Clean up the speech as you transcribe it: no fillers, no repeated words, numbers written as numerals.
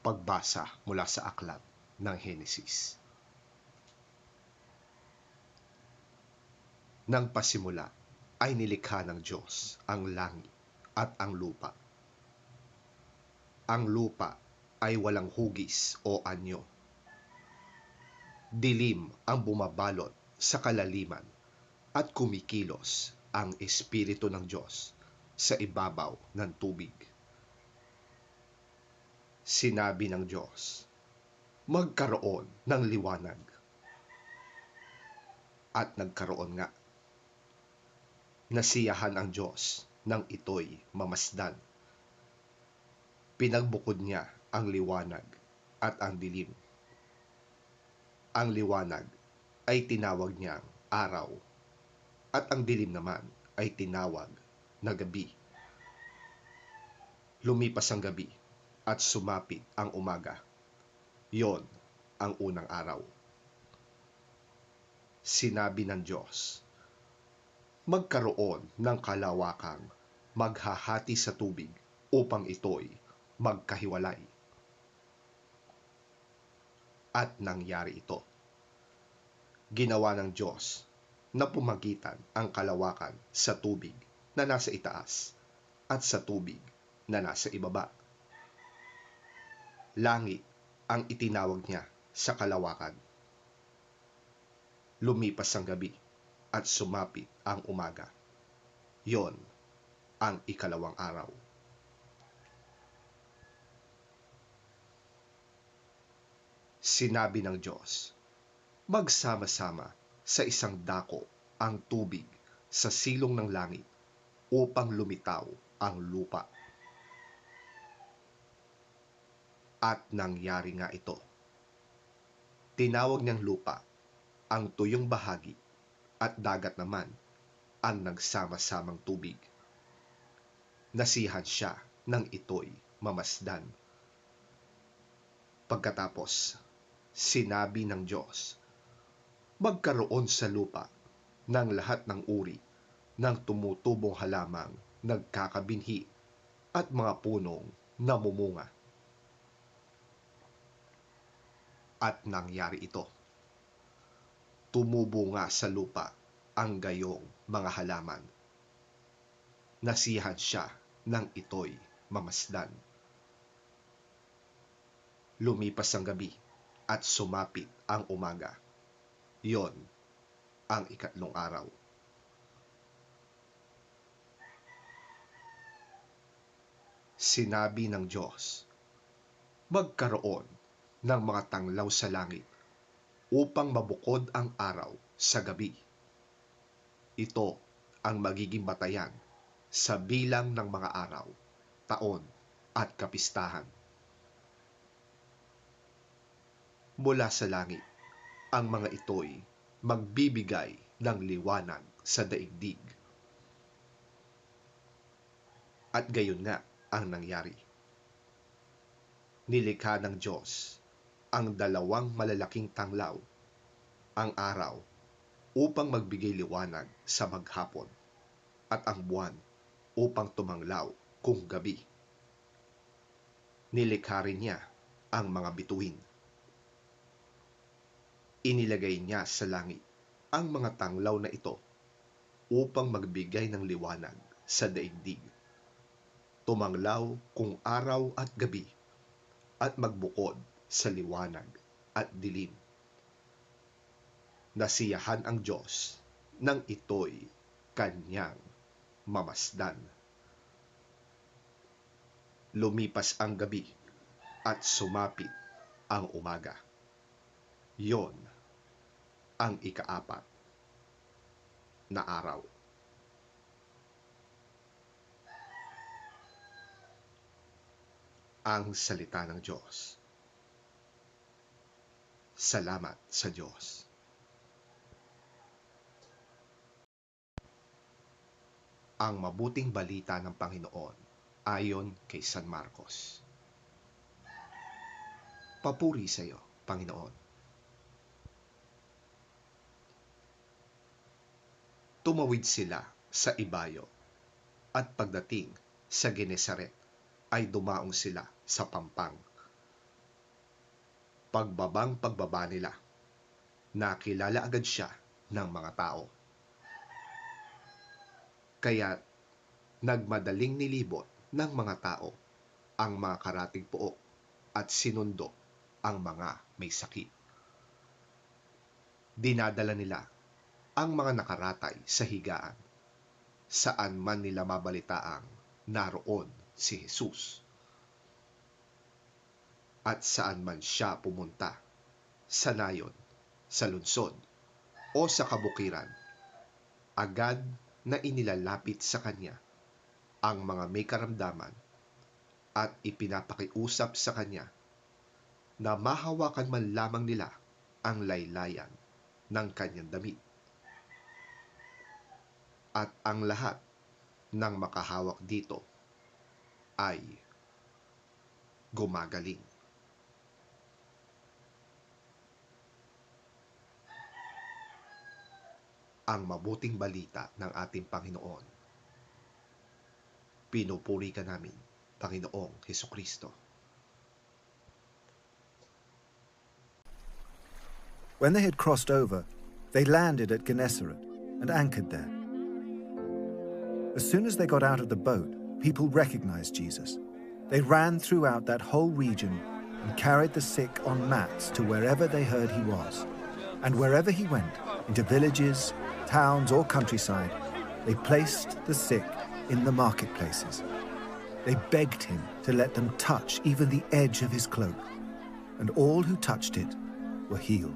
Pagbasa mula sa aklat ng Henesis. Nang pasimula ay nilikha ng Diyos ang langit at ang lupa. Ang lupa ay walang hugis o anyo. Dilim ang bumabalot sa kalaliman at kumikilos ang Espiritu ng Diyos sa ibabaw ng tubig. Sinabi ng Diyos, magkaroon ng liwanag. At nagkaroon nga. Nasiyahan ang Diyos nang ito'y mamasdan. Pinagbukod niya ang liwanag at ang dilim. Ang liwanag ay tinawag niyang araw, at ang dilim naman ay tinawag na gabi. Lumipas ang gabi at sumapit ang umaga. Yon ang unang araw. Sinabi ng Diyos, magkaroon ng kalawakang maghahati sa tubig upang ito'y magkahiwalay. At nangyari ito. Ginawa ng Diyos na pumagitan ang kalawakan sa tubig na nasa itaas at sa tubig na nasa ibaba. Langit ang itinawag niya sa kalawakan. Lumipas ang gabi at sumapit ang umaga. Yon ang ikalawang araw. Sinabi ng Diyos, magsama-sama sa isang dako ang tubig sa silong ng langit upang lumitaw ang lupa. At nangyari nga ito. Tinawag niyang lupa ang tuyong bahagi at dagat naman ang nagsama-samang tubig. Nasiyahan siya nang ito'y mamasdan. Pagkatapos, sinabi ng Diyos, magkaroon sa lupa ng lahat ng uri ng tumutubong halamang nagkakabinhi at mga punong namumunga. At nangyari ito. Tumubo nga sa lupa ang gayong mga halaman. Nasiyahan siya nang ito'y mamasdan. Lumipas ang gabi at sumapit ang umaga. Yon ang ikatlong araw. Sinabi ng Diyos, magkaroon ng mga tanglaw sa langit upang mabukod ang araw sa gabi. Ito ang magiging batayan sa bilang ng mga araw, taon at kapistahan. Mula sa langit, ang mga ito'y magbibigay ng liwanag sa daigdig. At gayon nga ang nangyari. Nilikha ng Diyos ang dalawang malalaking tanglaw, ang araw, upang magbigay liwanag sa maghapon, at ang buwan upang tumanglaw kung gabi. Nilikha rin niya ang mga bituin. Inilagay niya sa langit ang mga tanglaw na ito upang magbigay ng liwanag sa daigdig. Tumanglaw kung araw at gabi at magbukod sa liwanag at dilim. Nasiyahan ang Diyos nang ito'y kanyang mamasdan. Lumipas ang gabi at sumapit ang umaga. Yon ang ikaapat na araw. Ang salita ng Diyos. Salamat sa Diyos. Ang mabuting balita ng Panginoon ayon kay San Marcos. Papuri sa iyo, Panginoon. Tumawid sila sa ibayo at pagdating sa Genesaret ay dumaong sila sa pampang. pagbaba nila, nakilala agad siya ng mga tao. Kaya nagmadaling nilibot ng mga tao ang mga karatig pook at sinundo ang mga may sakit. Dinadala nila ang mga nakaratay sa higaan, saan man nila mabalitaang naroon si Jesus. At saan man siya pumunta, sa nayon, sa lungsod, o sa kabukiran, agad na inilalapit sa kanya ang mga may karamdaman at ipinapakiusap sa kanya na mahawakan man lamang nila ang laylayan ng kanyang damit. At ang lahat ng makahawak dito ay gumagaling. Ang mabuting balita ng ating Panginoon. Pinupuri ka namin, Panginoong Hesukristo. When they had crossed over, they landed at Gennesaret and anchored there. As soon as they got out of the boat, people recognized Jesus. They ran throughout that whole region and carried the sick on mats to wherever they heard he was. And wherever he went, into villages, towns, or countryside, they placed the sick in the marketplaces. They begged him to let them touch even the edge of his cloak, and all who touched it were healed.